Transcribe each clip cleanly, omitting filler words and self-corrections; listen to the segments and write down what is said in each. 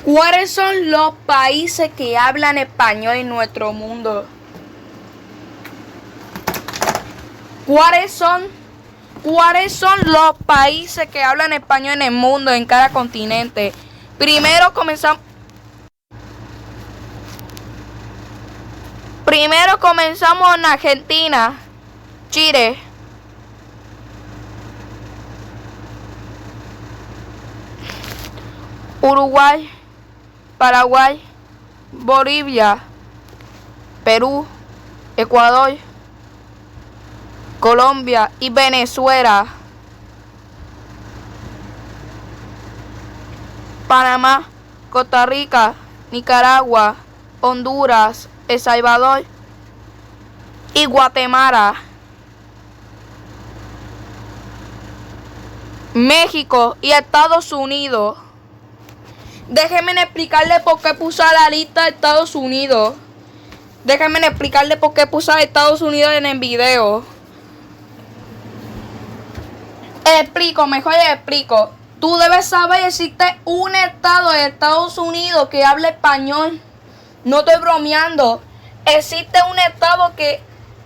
¿Cuáles son los países que hablan español en nuestro mundo? ¿Cuáles son los países que hablan español en el mundo, en cada continente? Primero comenzamos en Argentina, Chile, Uruguay, Paraguay, Bolivia, Perú, Ecuador, Colombia y Venezuela. Panamá, Costa Rica, Nicaragua, Honduras, El Salvador y Guatemala. México y Estados Unidos. Déjenme explicarle por qué puse la lista de Estados Unidos. Déjenme explicarle por qué puse a Estados Unidos en el video. Mejor explico. Tú debes saber que existe un estado de Estados Unidos que habla español. No estoy bromeando. Existe un estado que,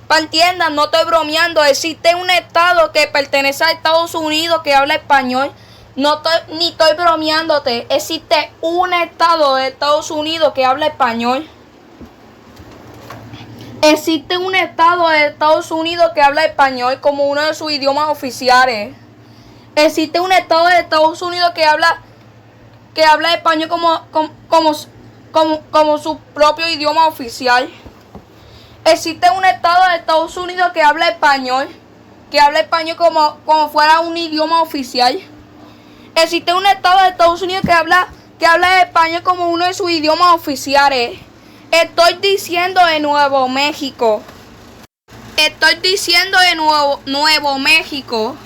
para entiendan, no estoy bromeando. Existe un estado que pertenece a Estados Unidos que habla español. Ni estoy bromeándote. Existe un estado de Estados Unidos que habla español. Existe un estado de Estados Unidos que habla español como uno de sus idiomas oficiales. Existe un estado de Estados Unidos que habla español como su propio idioma oficial. Existe un estado de Estados Unidos que habla español como fuera un idioma oficial. Existe un estado de Estados Unidos que habla español como uno de sus idiomas oficiales. Estoy diciendo de Nuevo México. Estoy diciendo de Nuevo México.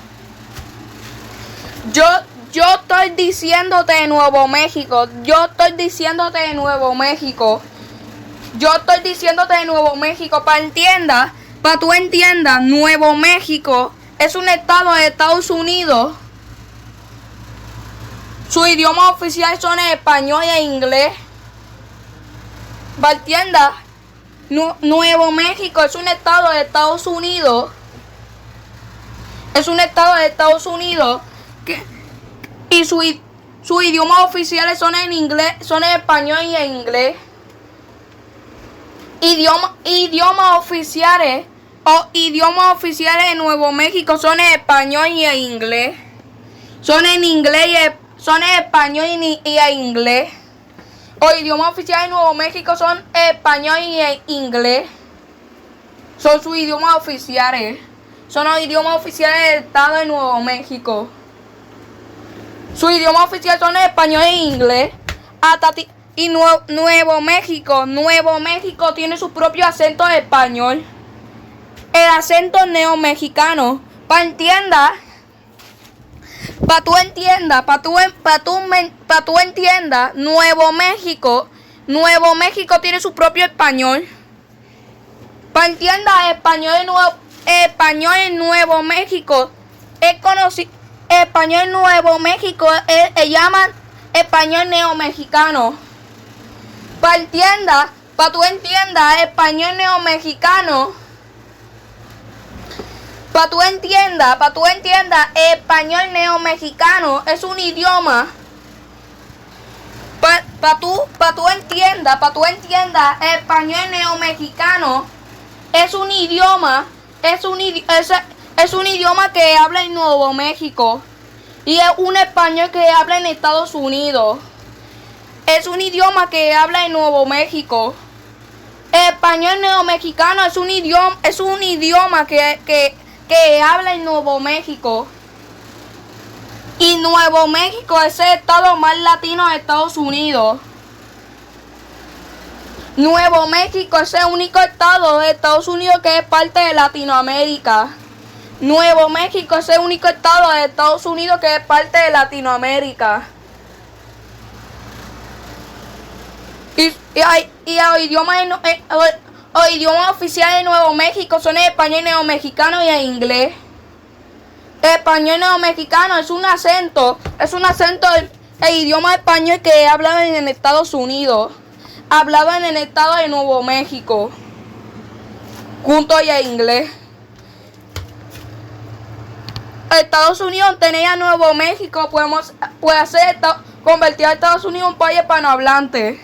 Yo estoy diciéndote de Nuevo México. Yo estoy diciéndote de Nuevo México. Yo estoy diciéndote de Nuevo México. Para tú entiendas, Nuevo México es un estado de Estados Unidos. Sus idiomas oficiales son español e inglés. ¿Para entiendas? Nuevo México es un estado de Estados Unidos. Es un estado de Estados Unidos y sus idiomas oficiales son en inglés, son en español y en inglés. Idiomas oficiales de Nuevo México son en español y en inglés. Son en español y en inglés. Los idiomas oficiales de Nuevo México son español y en inglés. Son sus idiomas oficiales. Son los idiomas oficiales del estado de Nuevo México. Sus idiomas oficiales son español e inglés. Y Nuevo México tiene su propio acento de español. El acento neomexicano. Para tú entiendas, Nuevo México tiene su propio español. Para entiendas, español en Nuevo México es conocido. Español en Nuevo México se llama español neomexicano. Para tú entiendas, español neomexicano. Para tú entiendas, español neomexicano es un idioma. Para tú entiendas, español neomexicano es un idioma. Es un idioma que habla en Nuevo México. Y es un español que habla en Estados Unidos. Es un idioma que habla en Nuevo México. El español neomexicano es un idioma que habla en Nuevo México. Y Nuevo México es el estado más latino de Estados Unidos. Nuevo México es el único estado de Estados Unidos que es parte de Latinoamérica. Nuevo México es el único estado de Estados Unidos que es parte de Latinoamérica. Y los idiomas oficiales de Nuevo México son el español neomexicano y el inglés. Español neomexicano es un acento el idioma español que hablaban en Estados Unidos. Hablaban en el estado de Nuevo México. Junto a inglés. Estados Unidos tenía Nuevo México. Convertir a Estados Unidos en un país hispanohablante.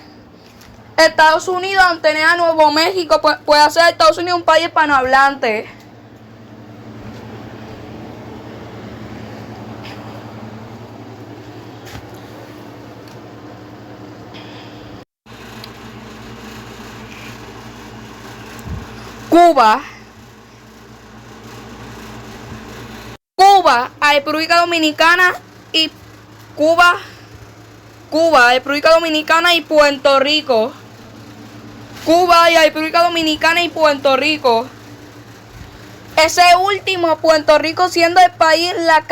Estados Unidos tenía Nuevo México. Puede hacer Estados Unidos un país hispanohablante. Cuba, República Dominicana y Cuba, República Dominicana y Puerto Rico. Cuba y República Dominicana y Puerto Rico. Ese último, Puerto Rico siendo el país en las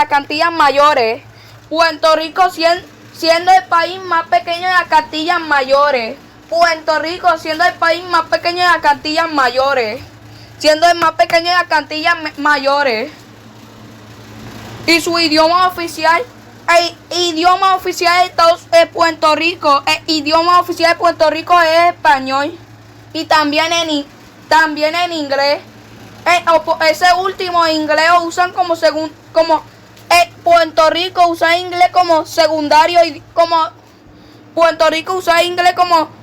Cantillas mayores. Puerto Rico siendo el país más pequeño de las Cantillas mayores. Puerto Rico siendo el país más pequeño de las Cantillas mayores. Siendo el más pequeño de las Cantillas mayores. Y su idioma oficial, el idioma oficial de Puerto Rico, el idioma oficial de Puerto Rico es español. Y también en inglés. Ese último inglés lo usan Puerto Rico usa inglés como secundario y Puerto Rico usa inglés como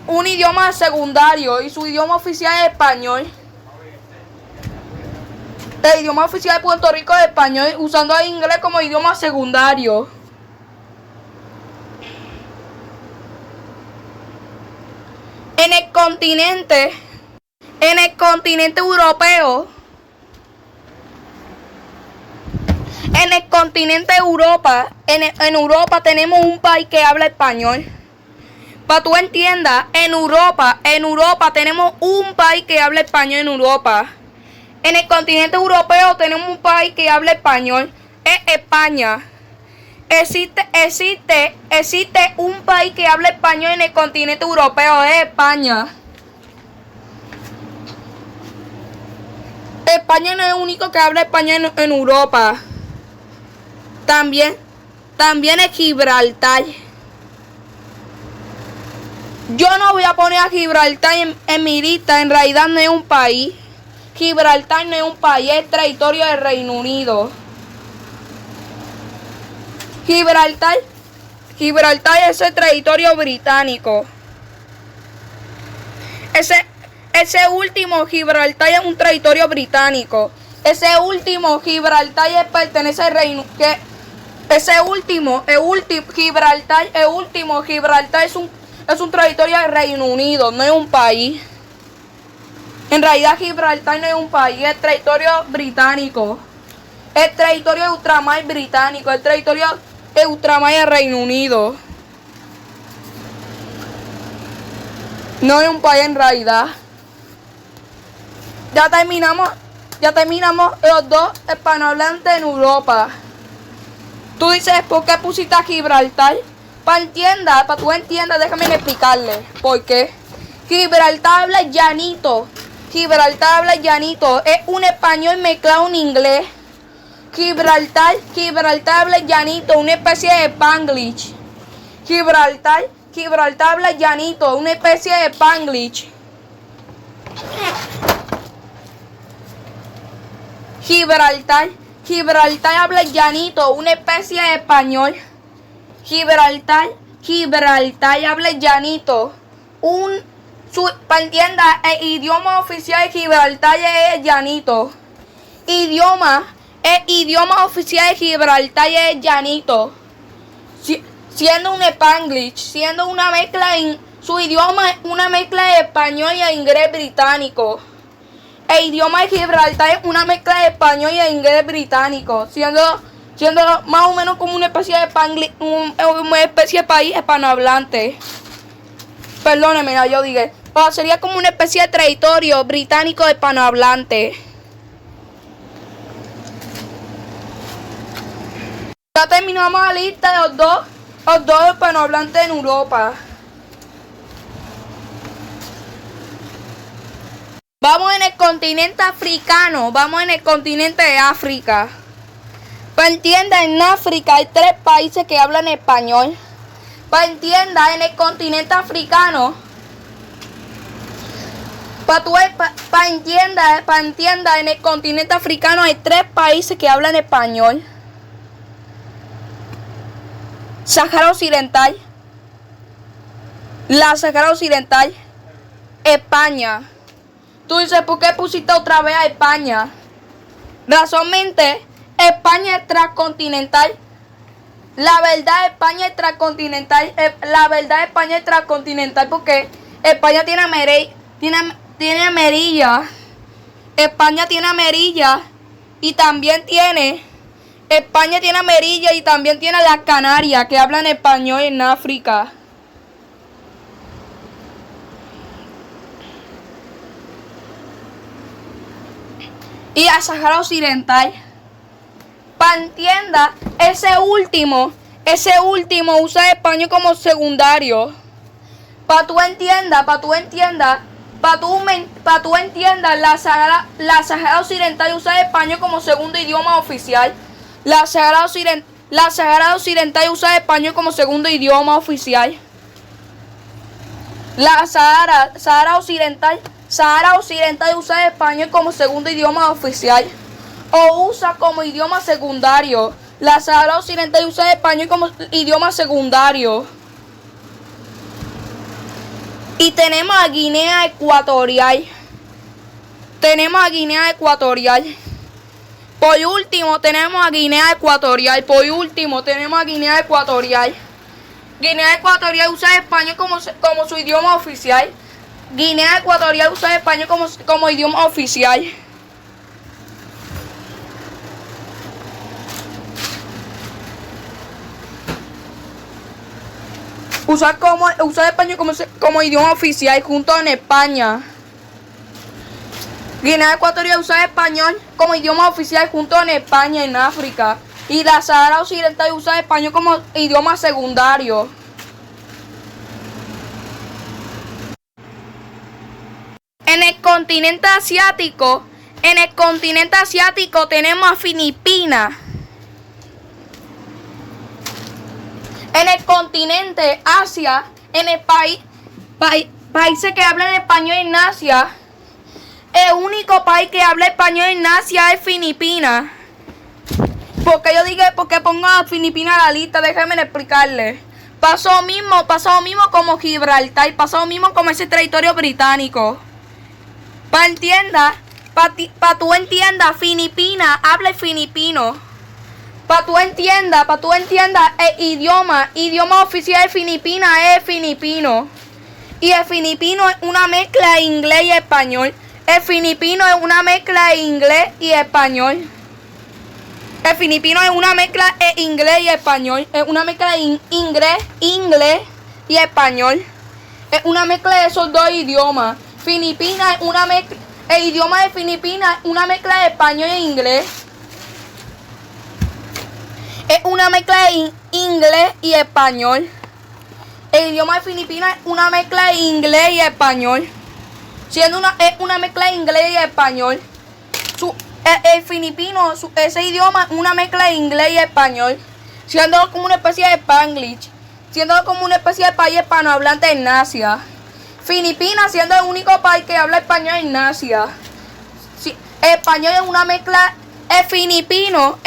un idioma secundario y su idioma oficial es español. El idioma oficial de Puerto Rico es español, usando el inglés como idioma secundario. En el continente europeo, en Europa tenemos un país que habla español. Para tú entiendas, en Europa tenemos un país que habla español en Europa. En el continente europeo tenemos un país que habla español. Es España. Existe un país que habla español en el continente europeo. Es España. España no es el único que habla español en Europa. También es Gibraltar. Yo no voy a poner a Gibraltar en mi lista. En realidad no es un país. Gibraltar no es un país, es territorio del Reino Unido. Gibraltar es el territorio británico. Ese último Gibraltar es un territorio británico. Ese último Gibraltar pertenece al Reino Unido. Gibraltar es un territorio del Reino Unido, no es un país. En realidad Gibraltar no es un país, es territorio británico. Es territorio de ultramar británico, es territorio de ultramar del Reino Unido. No es un país en realidad. Ya terminamos los dos hispanohablantes en Europa. Tú dices, ¿por qué pusiste a Gibraltar? Para tú entiendas, déjame explicarle por qué. Gibraltar habla llanito. Es un español mezclado en inglés. Gibraltar habla llanito, una especie de Spanglish. Gibraltar habla llanito, una especie de Spanglish. Gibraltar habla llanito, una especie de español. Gibraltar habla llanito. Para entienda, el idioma oficial de Gibraltar es llanito. El idioma oficial de Gibraltar es llanito. Siendo un Spanglish, siendo una mezcla su idioma es una mezcla de español y de inglés británico. El idioma de Gibraltar es una mezcla de español y de inglés británico, siendo más o menos como una especie de Spanglish, una especie de país hispanohablante. Perdóneme, yo dije. Sería como una especie de territorio británico hispanohablante. Ya terminamos la lista de los dos hispanohablantes en Europa. Vamos en el continente africano, vamos en el continente de África. Para entienda, en África hay 3 países que hablan español. Para entienda, en el continente africano, para entienda, en el continente africano hay 3 países que hablan español. Sahara Occidental, la Sahara Occidental, España. Tú dices, ¿por qué pusiste otra vez a España? Razonmente, España es transcontinental. La verdad, España es transcontinental. España es transcontinental porque España tiene Merilla. España tiene Merilla y también tiene. España tiene Merilla y también tiene las Canarias que hablan español en África. Y a Sahara Occidental. Para entienda, ese último usa español como secundario. Para tú entiendas, la Sahara Occidental usa español como segundo idioma oficial. La Sahara Occidental usa español como segundo idioma oficial. La Sahara Occidental usa español como segundo idioma oficial o usa como idioma secundario. La Sahara Occidental usa español como idioma secundario. Y tenemos a Guinea Ecuatorial. Por último tenemos a Guinea Ecuatorial. Guinea Ecuatorial usa español como su idioma oficial. Guinea Ecuatorial usa español como idioma oficial. Usa español como idioma oficial junto en España. Guinea Ecuatorial usa español como idioma oficial junto en España en África. Y la Sahara Occidental usa español como idioma secundario. En el continente asiático tenemos a Filipinas. En el continente Asia, en el países que hablan español en Asia, el único país que habla español en Asia es Filipinas. Porque pongo a Filipinas en la lista, déjenme explicarles. Pasó lo mismo como Gibraltar, pasó lo mismo como ese territorio británico. Para tú entiendas, Filipinas habla filipino. Para tú entiendas, el idioma oficial de Filipinas es filipino. Y el filipino es una mezcla de inglés y español. El filipino es una mezcla de inglés y español. Es una mezcla de inglés y español. Es una mezcla de esos dos idiomas. Filipinas es una mezcla. El idioma de Filipinas es una mezcla de español e inglés. Es una mezcla de inglés y español. El idioma de Filipinas es una mezcla de inglés y español. Es una mezcla de inglés y español. El filipino, ese idioma es una mezcla de inglés y español. Siendo como una especie de Spanglish. Siendo como una especie de país hispanohablante en Asia. Filipinas siendo el único país que habla español en Asia. El español es una mezcla. El filipino,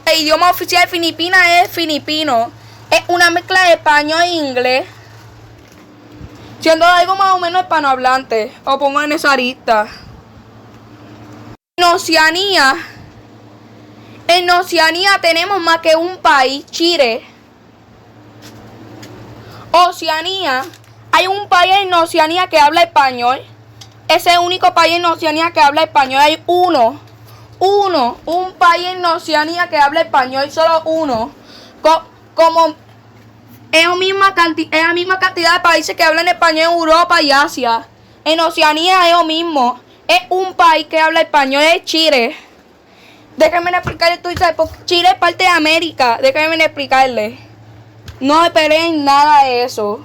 el idioma oficial de Filipinas es filipino. Es una mezcla de español e inglés. Siendo algo más o menos hispanohablante. O pongo en esa lista. En Oceanía tenemos más que un país, Chile. Oceanía. Hay un país en Oceanía que habla español. Ese es el único país en Oceanía que habla español. Hay un país en Oceanía que habla español, solo uno. Como es la misma cantidad de países que hablan español en Europa y Asia. En Oceanía es lo mismo. Es un país que habla español, es Chile. Déjenme explicarles tú, porque Chile es parte de América. Déjenme explicarles. No esperen nada de eso.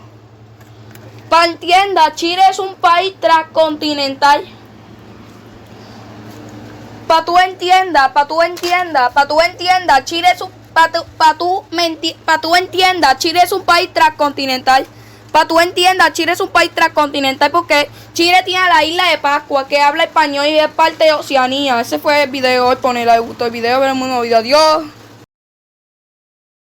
Para entienda, Chile es un país transcontinental. pa' tú entiendas, Chile es un, Chile es un país transcontinental. Para tú entiendas, Chile es un país transcontinental porque Chile tiene la isla de Pascua que habla español y es parte de Oceanía. Ese fue el video. Hoy poner, le gustó el video, veremos un nuevo video. Adiós.